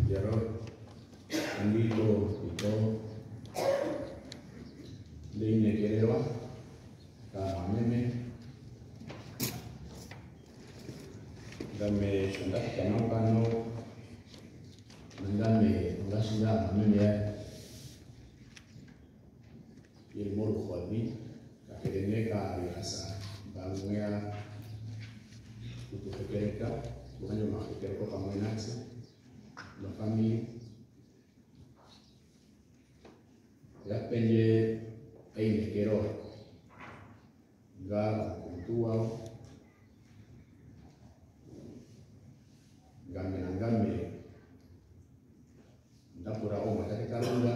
Jaro Angito ito Line Kerewa Meme Dame Shundak Kanokano Mandame Lasida Meme Il Moro Khwabi Kakereneka Riasa Balunga Kutukekereka Bukannya makekereko kamoinatsi la famille ya penye aine kero gara kuntua ngame ndapura o matake kalunga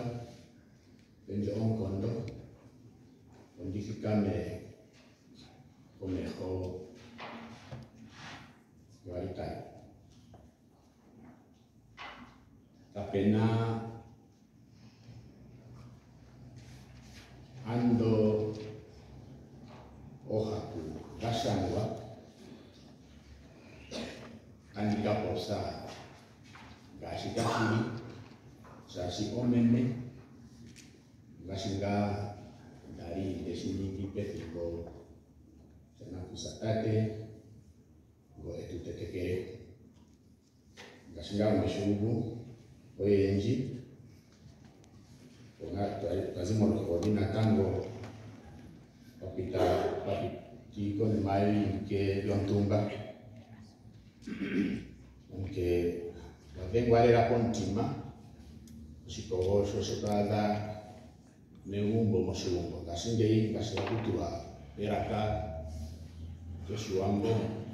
penye on kondo ondifikame komeho yaritai Kapena ando ohaku gashangwa andika posa gashikakiri sashi omene gashinga dari desiniki petingo senakusatate go etutekekere gashinga meshugu Oyenji, lazima unakodina tango papitiko ni mai nke yontumba nke wavengu alera kontima shikogosho shikada neumbo moshumbo gashinge hii gashirakutua eraka joshuambo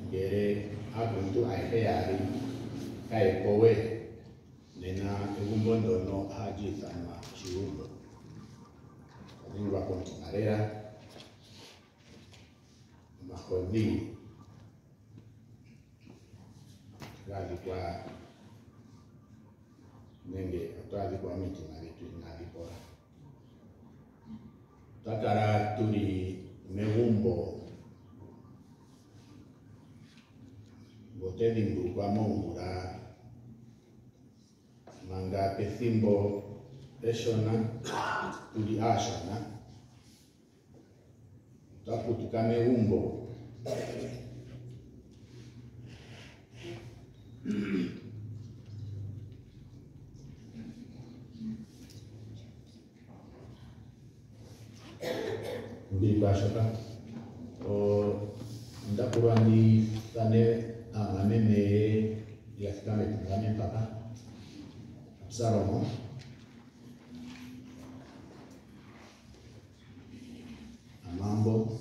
ngere akuntu aiheyari kaekowe Nena egumbo ndono haji thama shiundo Kadini wakonti marera Mahodhi Gali kwa Nenge Atuali kwa miti maritu inalipora Takara turi megumbo Botedi mbu kwa mongura Manga pethimbo eshona tuli ashona takutukame umbo Ndi bashoka o ndakurani tane amameme yafikame tungane papa Salomo Amambo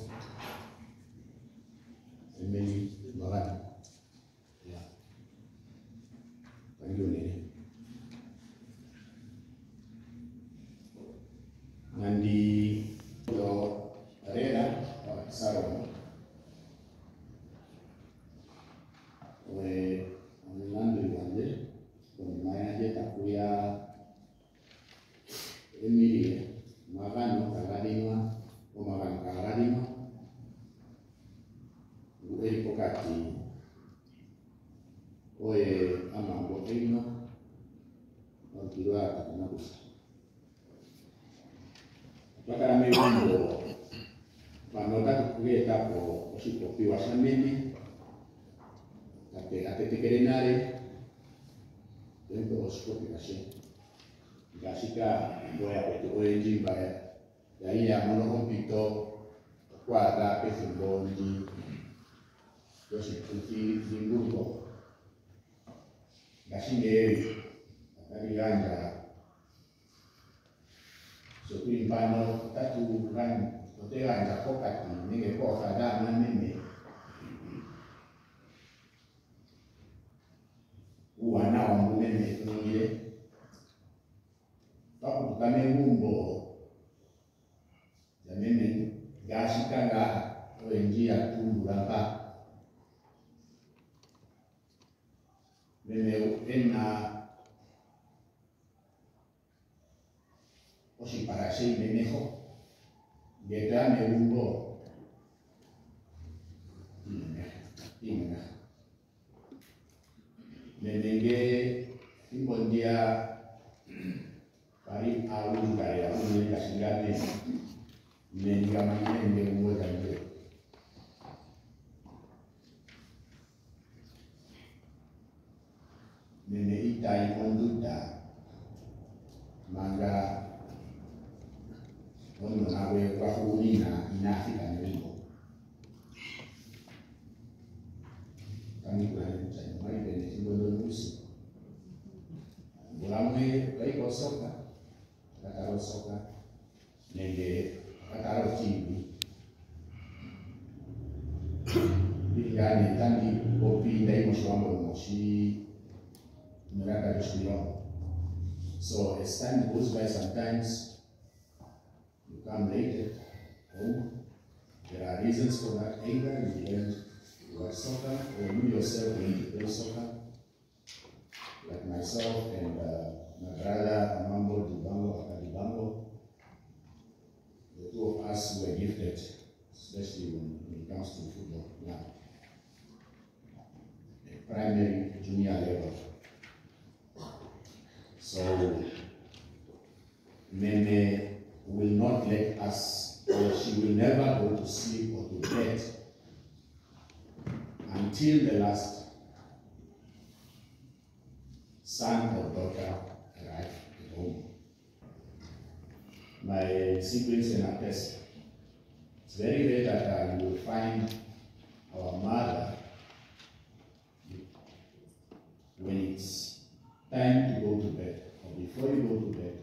Emily Maran ya Panjuni Nandi do arena Salomo we Nandi wande Maya takuya Emily Magano Kagadima o Magan Kagadima Ueri Pokati Oye Amambo Egno Okirua Katanakusa Pakara Mewambo Panota Kueta po Osikopi Wasameni Atetekerenare Dentro osikopi Gasika Boya Petu Oyenji Baya Yaya Monohompito Kwada Pethimbondi Yosikuti Zingugo Gashinge Akaganda Sokuimpano Tatu Ran Oteganda Kokati Nige Kosa Dama Meme Uwana Wambumeme Tunile Pakutukame Mumbo Zameme Gashikanga Oenjia Tuluramba Meme Ena Oshiparashe Memejo Gedame Mumbo Imena Menenge Simbol dia pari alu kaya ini kasih gade, ini kami ini membuat jadi. Nene itai konduta, manga ono nawe wahunina inafika nilipo. Kami berani saya mari bene simbol nusi. Mulai baik osoka, kata osoka, nenge kata TV. Biar nanti kopi dari musuhambo musi mereka bersuara. So as time goes by, sometimes you come late home. There are reasons for that. Either you learn to watch soccer, or you yourself learn to play soccer. Like myself and my brother Amambo Dibango, the two of us were gifted, especially when it comes to football now. A primary, junior level. So Meme will not let us, or she will never go to sleep or to bed until the last son or daughter arrive at home. My siblings can attest. It's very rare that you will find our mother when it's time to go to bed, or before you go to bed,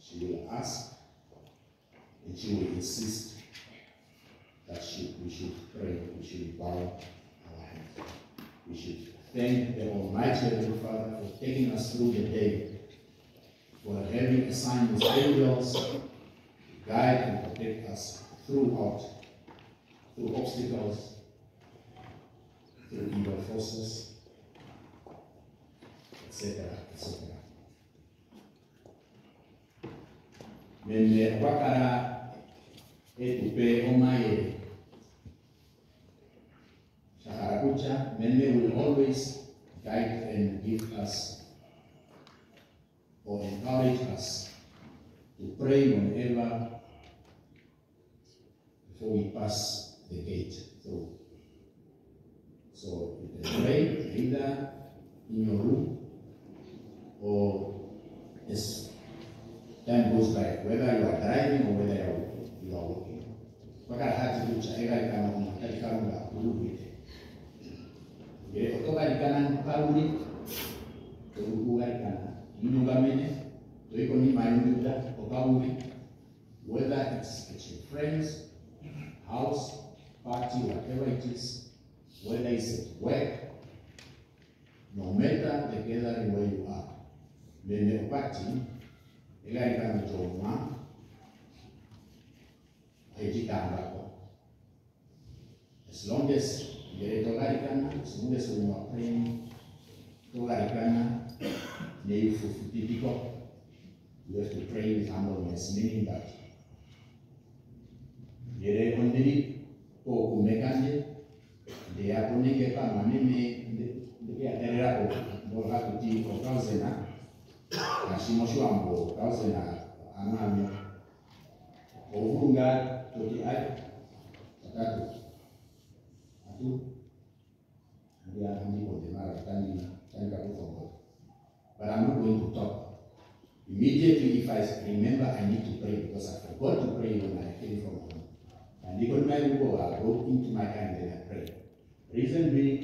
she will ask and she will insist that we should pray, we should bow our heads, we should thank the Almighty Heavenly Father for taking us through the day, for having assigned His angels to guide and protect us throughout, through obstacles, through evil forces, etc., etc. Mene wakara etupe omaye. Shaharakucha, Mene will always guide and give us or encourage us to pray whenever before we pass the gate through. So you can pray either in your room or as time goes by, whether you are driving or whether you are walking. Otokari kanan kaluri, terukugari kanan. Inugamene, toikoni mayunduda, okaburi. Whether it's your friends, house, party, whatever it is, whether it's at work, no matter the gathering where you are, mene opati, egari kanan joma, ejikangako. As long as as long as we are praying, you have to pray with humbleness, meaning that they are only but I'm not going to talk. Immediately, if I remember I need to pray, because I forgot to pray when I came from home. And I'll go into my car and then I pray. Reason being,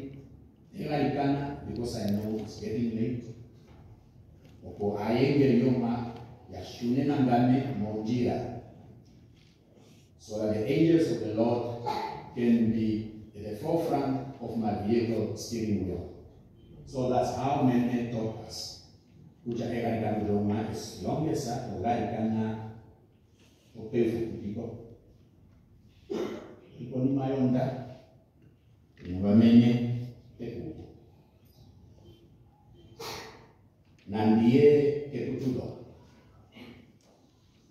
because I know it's getting late. So that the angels of the Lord can be at the forefront of my vehicle steering wheel. So that's how Meme taught us. As long as I pay for people. People in my own that. Nandie keputudo.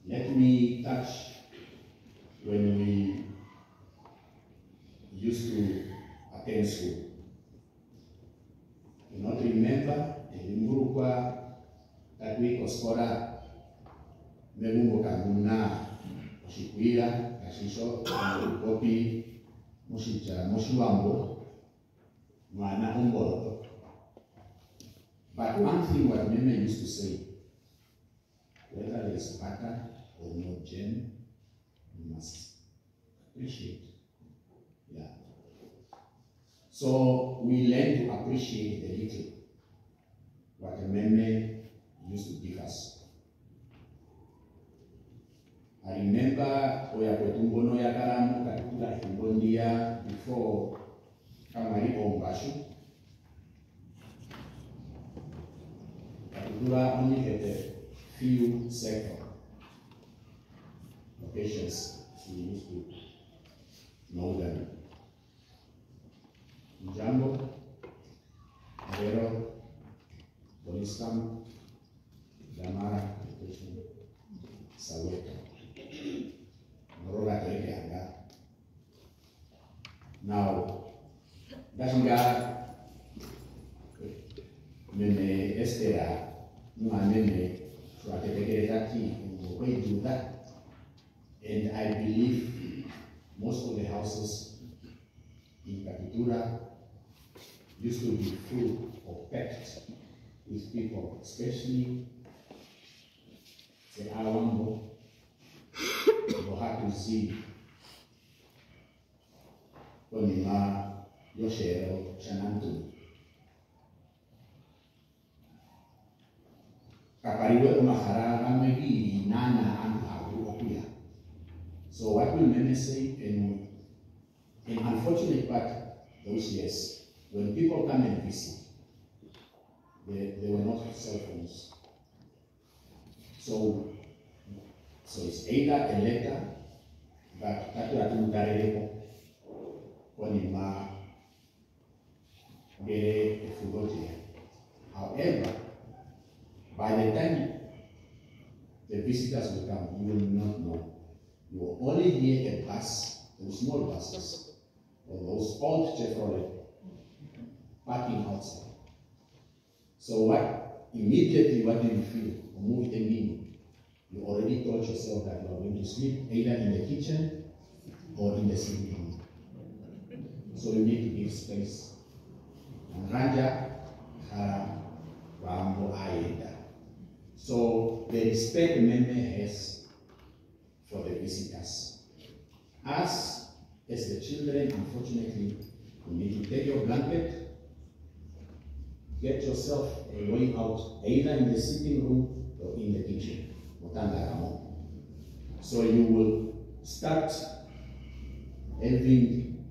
Let me touch when we used to attend school. Do not remember the kwa takwi koskora megungo kamuna shikuira kashisho kopi mushiwambo mwana umbolo. But one thing what Meme used to say, whether there's pattern or no gem, you must appreciate. Yeah. So we learn to appreciate the little what the Meme used to give us. I remember Oyakotumbono Yakaramu Katukula Himbondia before Kamari Ombashu. Katukula only had a few sector locations, so we used to know them. Njambo, Avero, Polistam, Damara, Saweto. Now, Dashinga Meme Estera, Meme, we do that. And I believe most of the houses in Kapitura used to be full or packed with people, especially the Awambo. You have to see Konima, Yoshero, Shanantu. Kapariwe Mahara, Ramegi, Nana, and Abu. So what will Meme say? And unfortunate part, those years, when people come and visit, they were not cell phones. So it's either a letter that Tatu Tareko Konima Gere Fugotia. However, by the time the visitors will come, you will not know. You will only hear a bus, those small buses, or those old Chevrolet parking outside. So what do you feel? Move the meaning. You already told yourself that you are going to sleep either in the kitchen or in the sitting room. So you need to give space. Ranja, Rambo, Ayenda. So the respect Meme has for the visitors. Us, as the children, unfortunately, you need to take your blanket, get yourself a way out, either in the sitting room or in the kitchen. So you will start having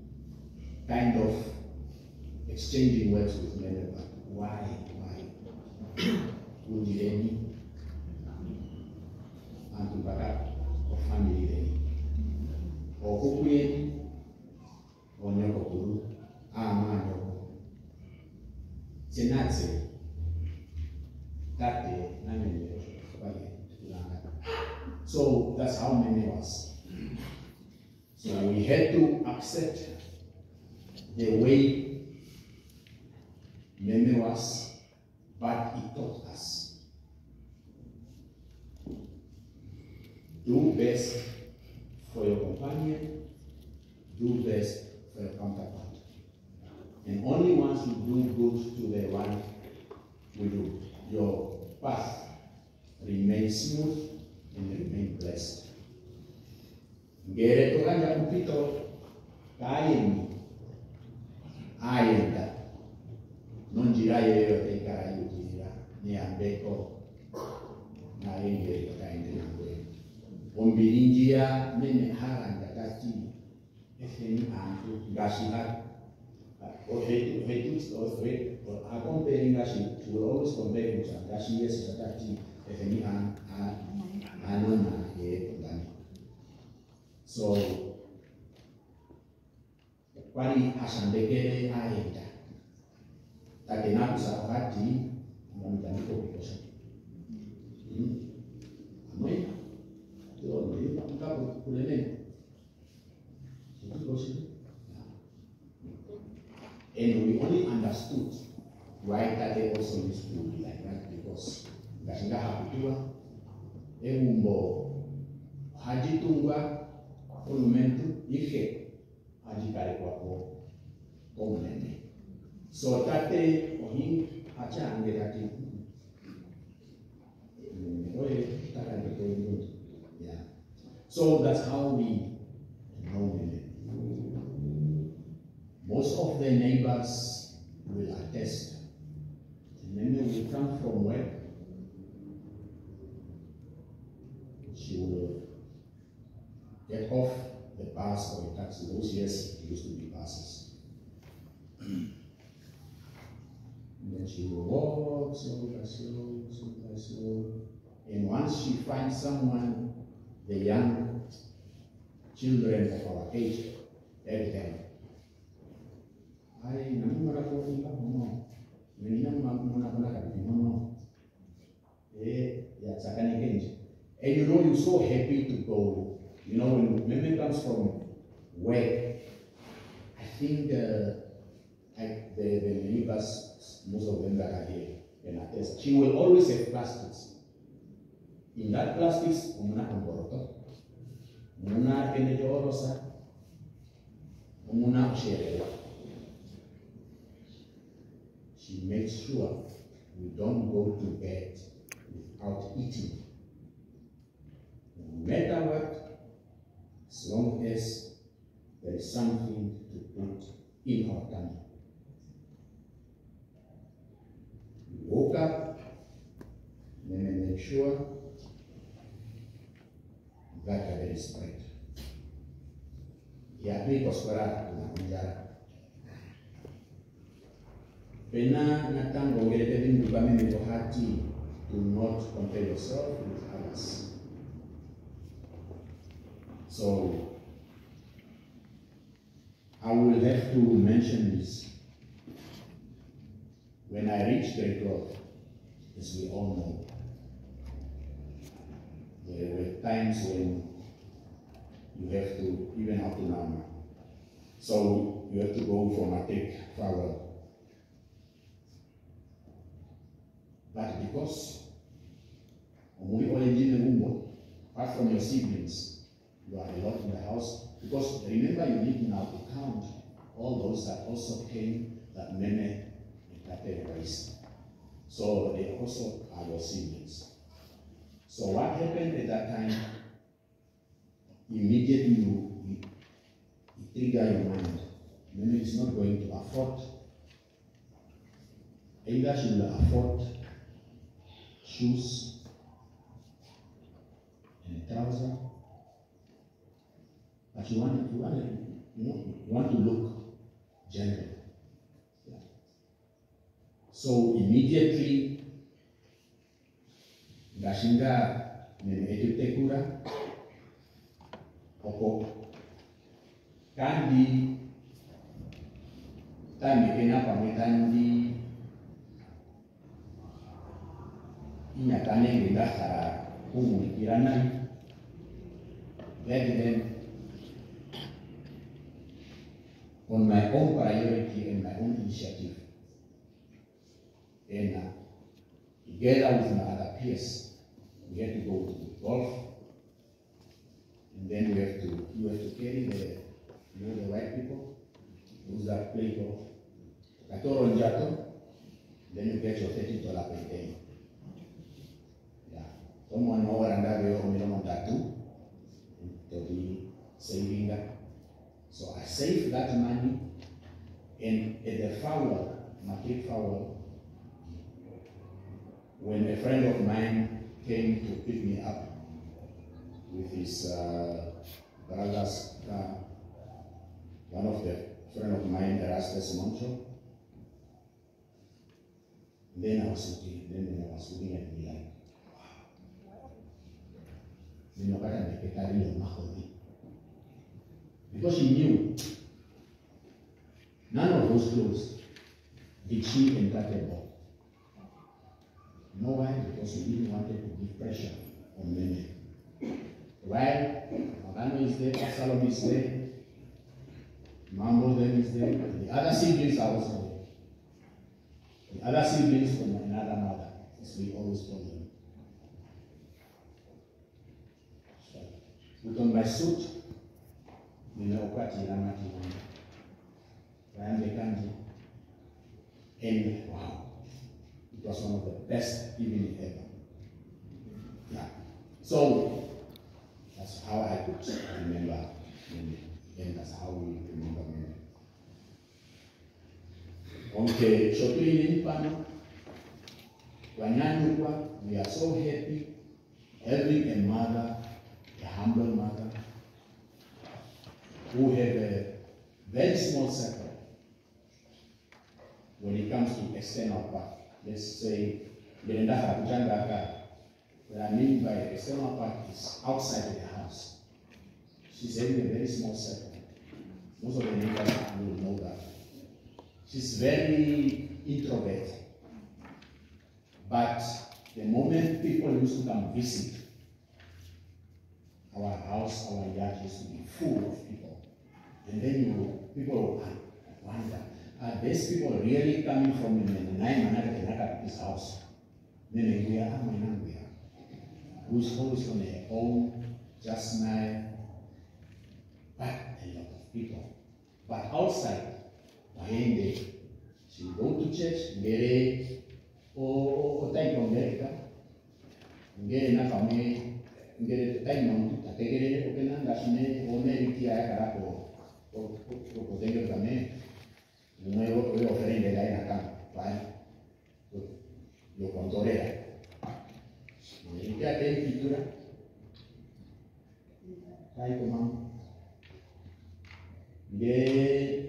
kind of exchanging words with Meme. Why? Who did any? And to back up or family any? Or Kukueni? Or Nyokokuru? Nyoko. Senatse. That day, so that's how Meme was. So we had to accept the way Meme was, but he taught us. Do best for your companion, do best for your counterpart. And only once you do good to the one we do, your path remains smooth and remain blessed. Ngere tokanja kupito kaini ayenda nonjira yeyote ikarayukira ni ambeko na ingere kaende nangwe ombirinjia Meme haranga kati efeni antu gashiha I compare Gashi, she will always compare himself. Gashi, yes, is a kati efeni anona ye. So, kwani ashandegere aenda. Takenaku sakati mwanamiko kukosha. Amwe, ndio mkapo kulele. And we only understood why that they also used to be like that. because ngashinga hakutua egumbo hajitungwa olumentu ife hajikale kwako omunene. So tate ohi achange tate yeah. So that's how we know women. Most of the neighbors will attest. The women will come from work. She will get off the bus or the taxi. Those years it used to be buses. And then she will walk slow by slow, slow by slow. And once she finds someone, the young children of our age, every time, ay, namumara ko iba mo. Menina muna kadi mo. Sakani kenji. And you know, you're so happy to go. You know, when women comes from work, I think the neighbors, most of them that are here, can attest. She will always have plastics. In that plastics, umuna amboroto, umuna kenejorosa, umuna shere. She makes sure we don't go to bed without eating. No matter what, as long as there is something to put in our tummy. We woke up, then we make sure that there is bread. Ya pikosora na kunjara. Pena natango ngelete bintu kame mitohati. Do not compare yourself with others. So I will have to mention this. When I reached grade 12, as we all know, there were times when you have to, even up to now. So you have to go for matric farewell. But because apart from your siblings, you are a lot in the house. Because remember, you need now to count all those that also came that Meme and Tate raised. So they also are your siblings. So what happened at that time? Immediately you trigger your mind. Meme is not going to afford. Either she will afford shoes and a trouser, but you want to look gentle. Yeah. So immediately, Gashinga Nemetekura Oko Kandi Tami Kena Pamitandi Inyatane Gindahara Kiranai. Then on my own priority and my own initiative, and together with my other peers, we have to go to golf, and then you have to carry the white people, those that play golf. Katoro Njato, then you get your $30 per day. Yeah. Someone over and over minimum tattoo to be saving that. So I saved that money, and at the farewell, matric farewell, when a friend of mine came to pick me up with his brother's car, one of the friend of mine, Erastus Moncho, then I was looking at me like, wow. Because she knew none of those clothes did she enter the ball. You know why? Because we didn't want to give pressure on Meme. While Magano is there, Absalom is there, Mambo then is there, the other siblings are also there. The other siblings from another mother, because we always told them. So, put on my suit, nimeokwatira matiwanda. Vayambe kanji. And wow, it was one of the best evening ever. Yeah. So that's how I could remember Meme, and that's how we remember Meme. Okay, shortly in Pano, we are so happy having a mother, a humble mother, who have a very small circle when it comes to external part. Let's say, what I mean by external part is outside of the house. She's having a very small circle. Most of the neighbors will know that. She's very introverted. But the moment people used to come visit, our house, our yard used to be full of people. And then people would wonder, are these people really coming from this house? Then we are, who's always on their own, just smile, but a lot of people. But outside, she go to church, or time from America, get enough of me, get it time on to take it, open and that's me, or maybe I or think of me. We offering the line account, right? Your controller. You get a picture. Hi, come They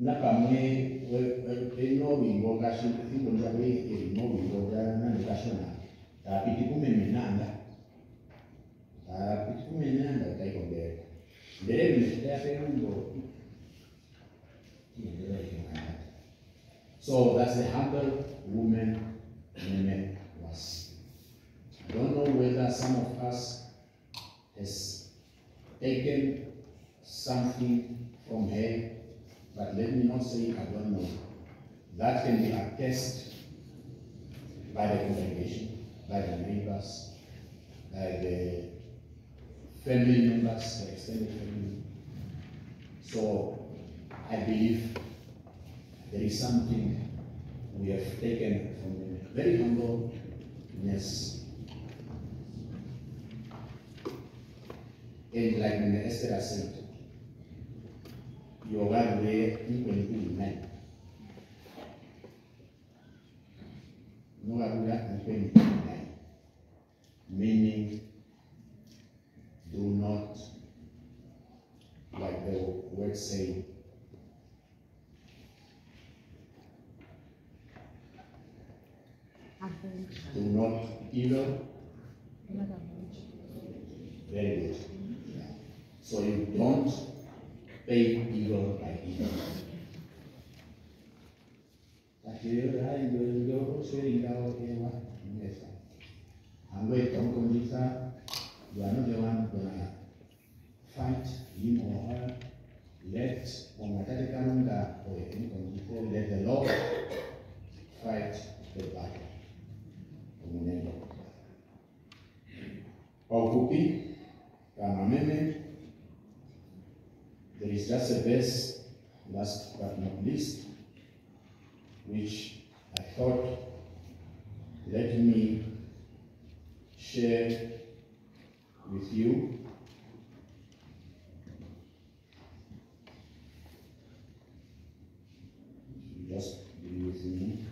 Nakame, they know we go cashing, I think on the way, they know we go there and the cashona. Pitikumenanda. Pitikumenanda, take on there. There is there. So that's the humble woman Meme was. I don't know whether some of us has taken something from her, but let me not say I don't know. That can be attested by the congregation, by the neighbors, by the family members, the extended family. So I believe there is something we have taken from them. Very humbleness. And like when Esther said, you are there equally men. No other equally men. Meaning, do not, like the word say, do not evil. Very good. Yeah. So you don't pay evil by evil. I'm going to come with her. You are not the one going to fight him or her. Let the Lord fight the battle. There is just a verse, last but not least, which I thought, let me share with you. Just be with me.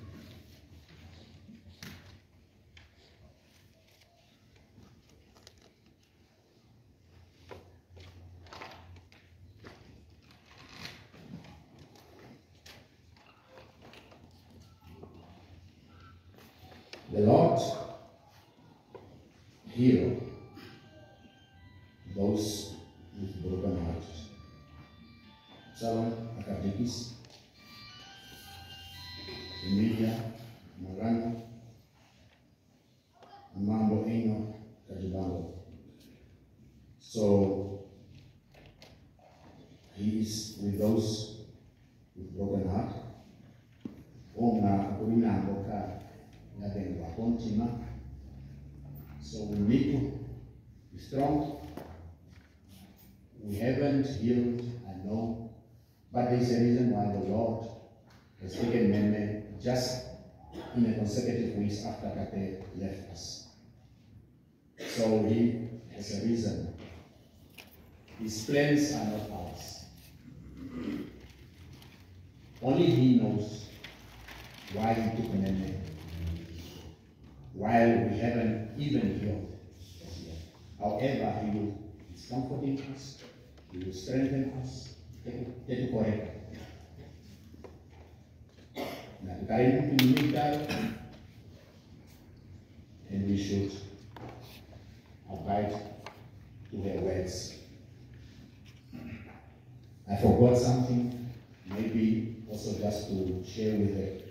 The Lord heal those with broken hearts. Psalm Akadikis, Emilia, Magana, Mambo Eno, Kajibango. So he is with those with broken heart. Oma Urina Boka Yabenwa. upon Tima. So we need to be strong. We haven't healed, I know, but there's a reason why the Lord has taken Meme just in a consecutive weeks after Kate left us. So he has a reason. His plans are not ours. Only he knows why he took Meme, while we haven't even healed as yet. However, he will is comforting us, he will strengthen us, take it correct. And we should abide to her words. I forgot something, maybe also just to share with the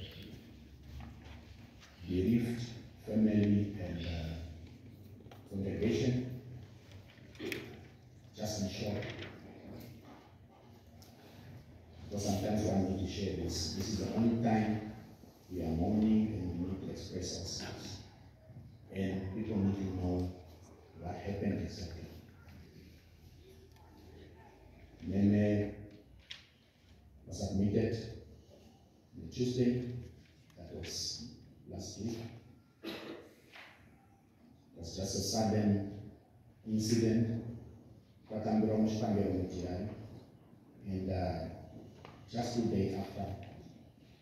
bereaved family and congregation, just in short. Because sometimes one need to share this. This is the only time we are mourning and we need to express ourselves. And people need to know what happened exactly. Meme was admitted on Tuesday, that was last week. It was just a sudden incident. And just 2 days after,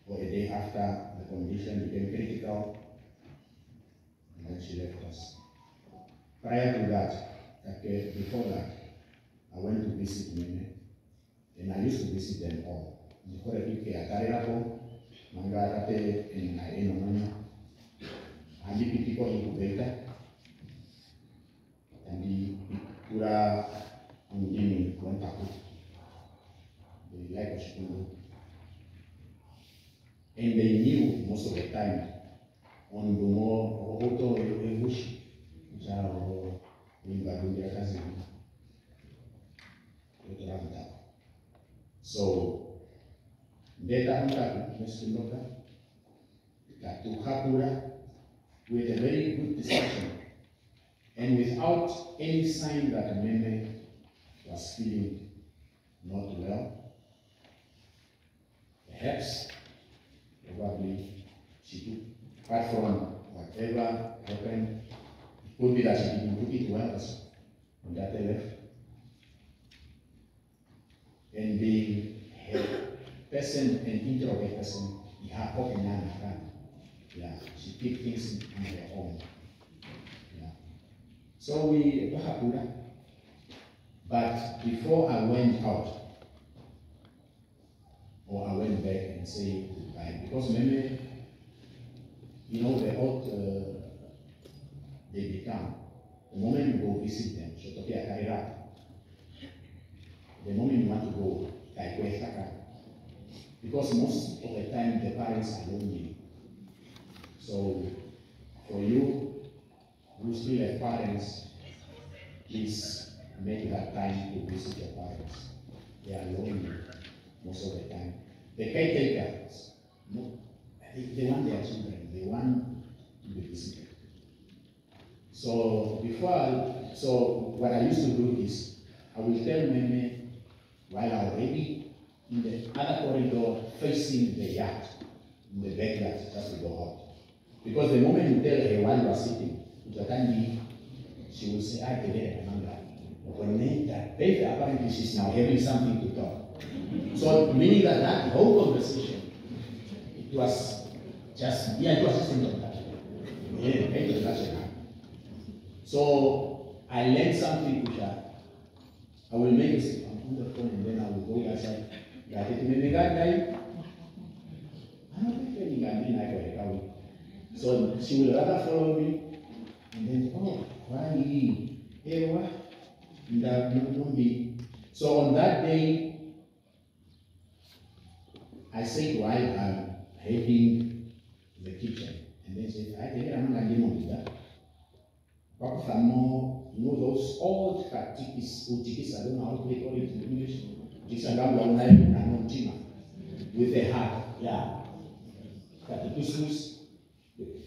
or a day after, the condition became critical, and then she left us. Prior to that, before that, I went to visit Meme, and I used to visit them all. And the Pura Undini Kontaku, the like of school. And they knew most of the time on the more auto English, so data to Hapura with a very good discussion and without any sign that Meme was feeling not well. Perhaps, probably, she took, apart from whatever happened, it could be that she didn't took it well on that left. And being a person, an introvert person, she picked things on her own. Yeah. So we but before I went out, or I went back and said goodbye, because Meme, you know, the old they become. The moment you go visit them, the moment you want to go, because most of the time the parents are lonely. So for you who still have parents, please make that time to visit your parents. They are lonely most of the time. The caretakers, no, they want their children, they want to be visited. So what I used to do is, I will tell Meme while already in the other corridor facing the yard, in the backyard, just to go out. Because the moment you tell her while you are sitting, she will say, I get it, apparently she's now having something to talk. So meaning that whole conversation, it was just, it was just introduction. So I learned something which I will make it on the phone and then I will go outside. So she will rather follow me and then, oh, why so on that day, I said while I'm heading the kitchen, and then said, I'm not going to do that. You know those old katikis, I don't know how they call it in English, with a heart, yeah. Katikis,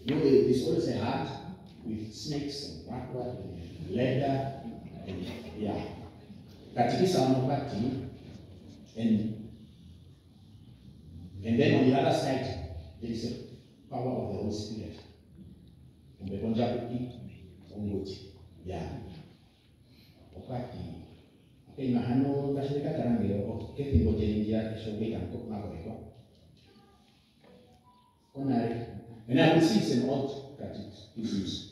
You know, it's always a hut with snakes and what and leather and yeah. Katikisa wanopati and then on the other side there is a power of the Holy Spirit. Umbekonja kuti unguti yeah. Okati okay mahano kashirika karangiro kethi ngojengia shogeka mako eko. Konari. And I will see it's an old catechism.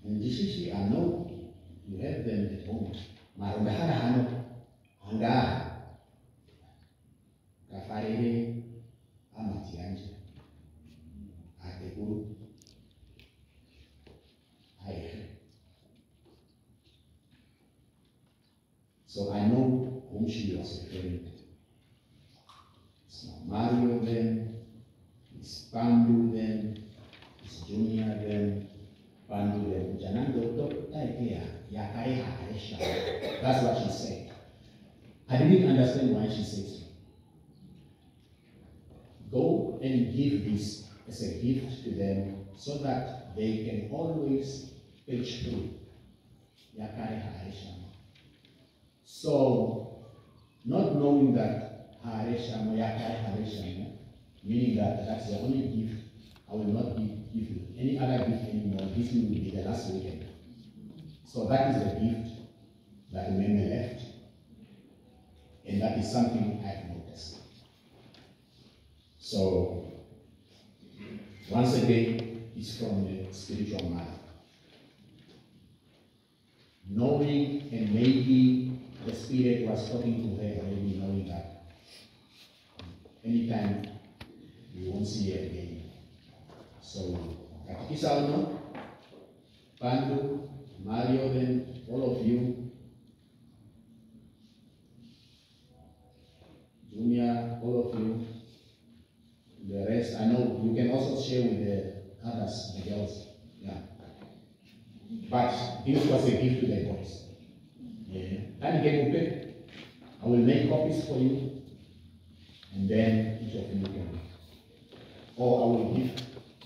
And this is I know you have them at home. Marundahara hano anga kafarere amatianje atekuru aihe. So I know whom she was referring to. It's not Mario then, it's Pandu then, it's Junior then, Pandu then. That's what she said. I didn't understand why she said so. Go and give this as a gift to them so that they can always page through. So, not knowing that meaning that that's the only gift, I will not give you any other gift anymore. This will be the last weekend. So that is the gift that Meme left, and that is something I've noticed. So once again, it's from the spiritual mother. Knowing, and maybe the Spirit was talking to her already, knowing that anytime we won't see her again. So, Katikisa no, Pandu, Mario, then all of you, Junior, all of you, the rest, I know you can also share with the others, the girls, yeah. But this was a gift to the boys. Yeah. And again, I will make copies for you, and then each of you can, or I will give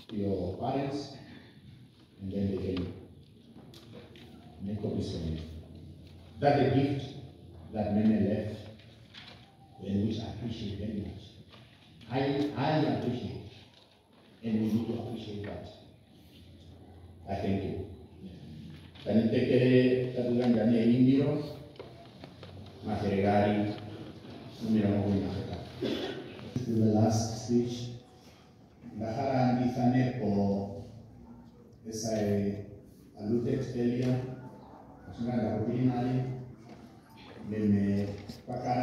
to your parents, and then they can make copies for you. That's a gift that Meme left, and which I appreciate very much. I appreciate, and we need to appreciate that. I thank you. Tanitekere tatugandane indiro maseregari numero moja. To the last speech, Bahara Andithane po, as I alluded earlier, Meme Pakara